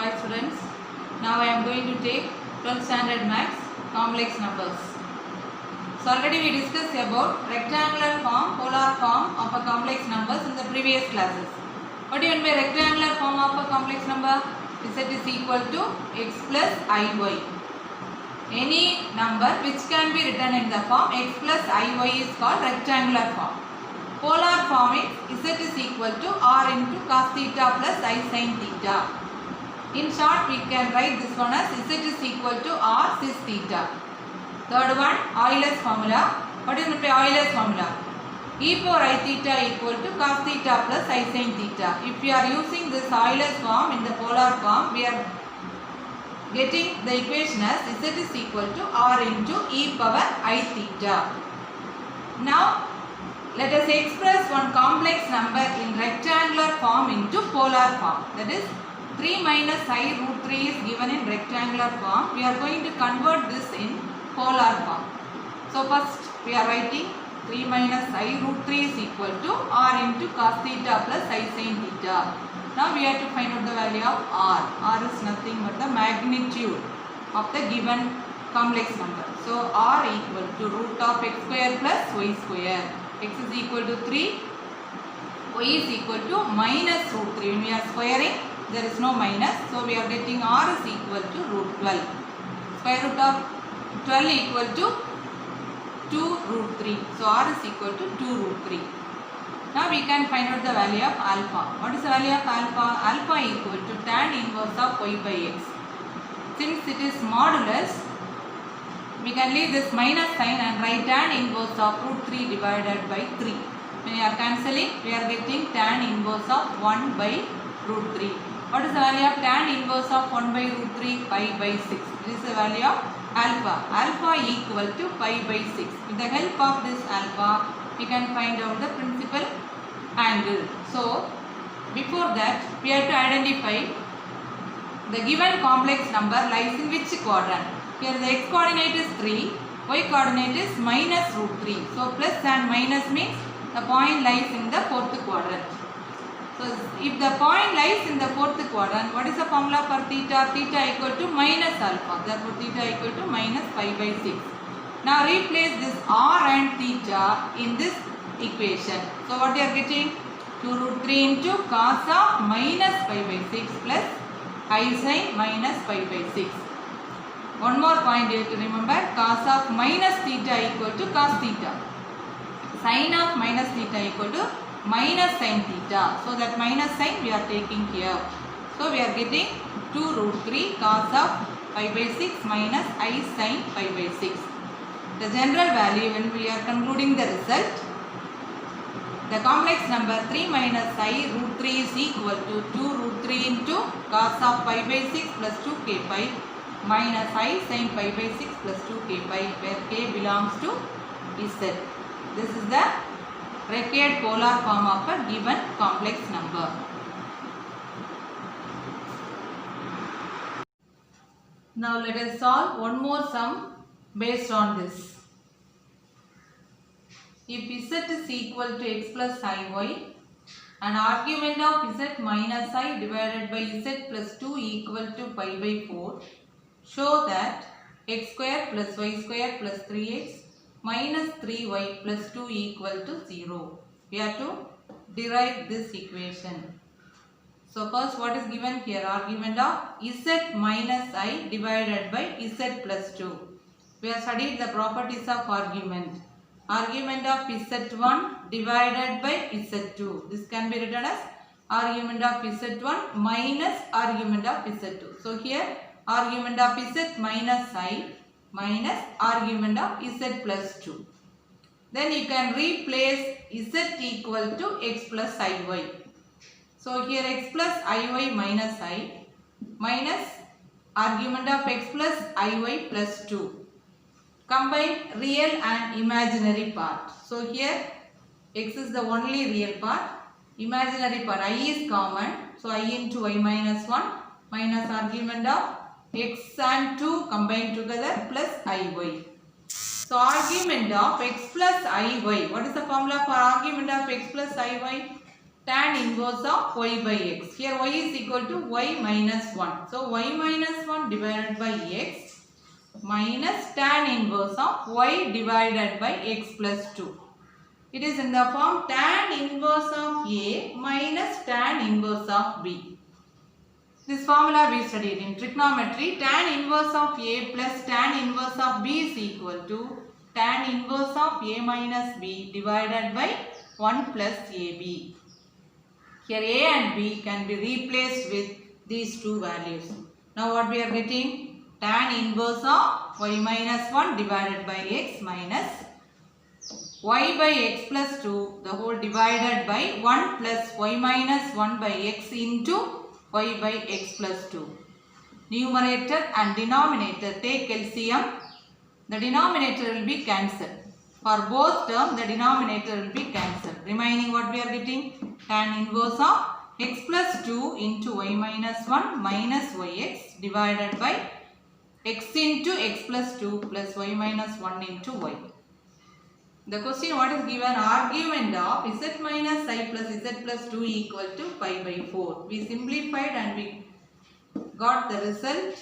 Hi students, now I am going to take 12th standard maths complex numbers. So already we discussed about rectangular form, polar form of a complex numbers in the previous classes. What do you mean by rectangular form of a complex number? Z is equal to x plus iy. Any number which can be written in the form x plus iy is called rectangular form. Polar form is z is equal to r into cos theta plus I sin theta. In short, we can write this one as z is equal to r cis theta. Third one, Euler's formula. What is the Euler's formula? E power I theta equal to cos theta plus I sin theta. If we are using this Euler's form in the polar form, we are getting the equation as z is equal to r into e power I theta. Now, let us express one complex number in rectangular form into polar form. That is 3 minus I root 3 is given in rectangular form. We are going to convert this in polar form. So first we are writing 3 minus I root 3 is equal to r into cos theta plus I sin theta. Now we have to find out the value of r. R is nothing but the magnitude of the given complex number. So r equal to root of x square plus y square. X is equal to 3, y is equal to minus root 3. When we are squaring, there is no minus, so we are getting r is equal to root 12. Square root of 12 equal to 2 root 3. So r is equal to 2 root 3. Now we can find out the value of alpha. What is the value of alpha? Alpha equal to tan inverse of y by x. Since it is modulus, we can leave this minus sign and write tan inverse of root 3 divided by 3. When we are cancelling, we are getting tan inverse of 1 by root 3. What is the value of tan inverse of 1 by root 3? Pi by 6. This is the value of alpha. Alpha equal to pi by 6. With the help of this alpha, we can find out the principal angle. So, before that, we have to identify the given complex number lies in which quadrant. Here the x coordinate is 3, y coordinate is minus root 3. So, plus and minus means the point lies in the fourth quadrant. So, if the point lies in the fourth quadrant, what is the formula for theta? Theta equal to minus alpha. Therefore, theta equal to minus pi by 6. Now, replace this r and theta in this equation. So, what you are getting? 2 root 3 into cos of minus pi by 6 plus I sin minus pi by 6. One more point you have to remember. Cos of minus theta equal to cos theta. Sin of minus theta equal to minus sin theta. So that minus sign we are taking here. So we are getting 2 root 3 cos of pi by 6 minus I sin pi by 6. The general value when we are concluding the result, the complex number 3 minus I root 3 is equal to 2 root 3 into cos of pi by 6 plus 2k pi minus I sin pi by 6 plus 2k pi, where k belongs to z. This is the required polar form of a given complex number. Now let us solve one more sum based on this. If z is equal to x plus iy, an argument of z minus I divided by z plus 2 equal to pi by 4, show that x square plus y square plus 3x minus 3y plus 2 equal to 0. We have to derive this equation. So first what is given here? Argument of z minus I divided by z plus 2. We have studied the properties of argument. Argument of z1 divided by z2. This can be written as argument of z1 minus argument of z2. So here argument of z minus I minus argument of z plus 2. Then you can replace z equal to x plus iy. So here x plus iy minus I minus argument of x plus iy plus 2. Combine real and imaginary part. So here x is the only real part. Imaginary part I is common. So I into y minus 1 minus argument of x and 2 combined together plus iy. So argument of x plus iy. What is the formula for argument of x plus iy? tan inverse of y by x. Here y is equal to y minus 1. So y minus 1 divided by x minus tan inverse of y divided by x plus 2. It is in the form tan inverse of A minus tan inverse of B. This formula we studied in trigonometry. Tan inverse of A plus tan inverse of B is equal to tan inverse of A minus B divided by 1 plus AB. Here A and B can be replaced with these two values. Now what we are getting? Tan inverse of y minus 1 divided by x minus y by x plus 2 the whole divided by 1 plus y minus 1 by x into y by x plus 2. Numerator and denominator take LCM. The denominator will be cancelled. For both terms the denominator will be cancelled. Remaining what we are getting? Tan inverse of x plus 2 into y minus 1 minus yx divided by x into x plus 2 plus y minus 1 into y. The question what is given? Argument of z minus I plus z plus 2 equal to pi by 4. We simplified and we got the result.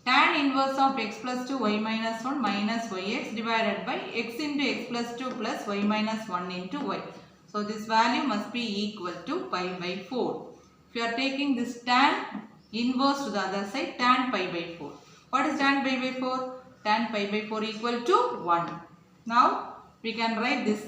Tan inverse of x plus 2 y minus 1 minus yx divided by x into x plus 2 plus y minus 1 into y. So this value must be equal to pi by 4. If you are taking this tan inverse to the other side, tan pi by 4. What is tan pi by 4? Tan pi by 4 equal to 1. Now we can write this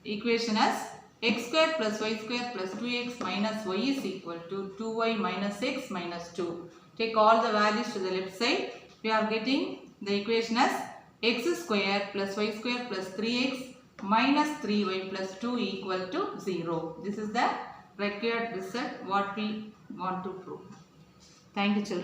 equation as x square plus y square plus 2x minus y is equal to 2y minus x minus 2. Take all the values to the left side. We are getting the equation as x square plus y square plus 3x minus 3y plus 2 equal to 0. This is the required result what we want to prove. Thank you children.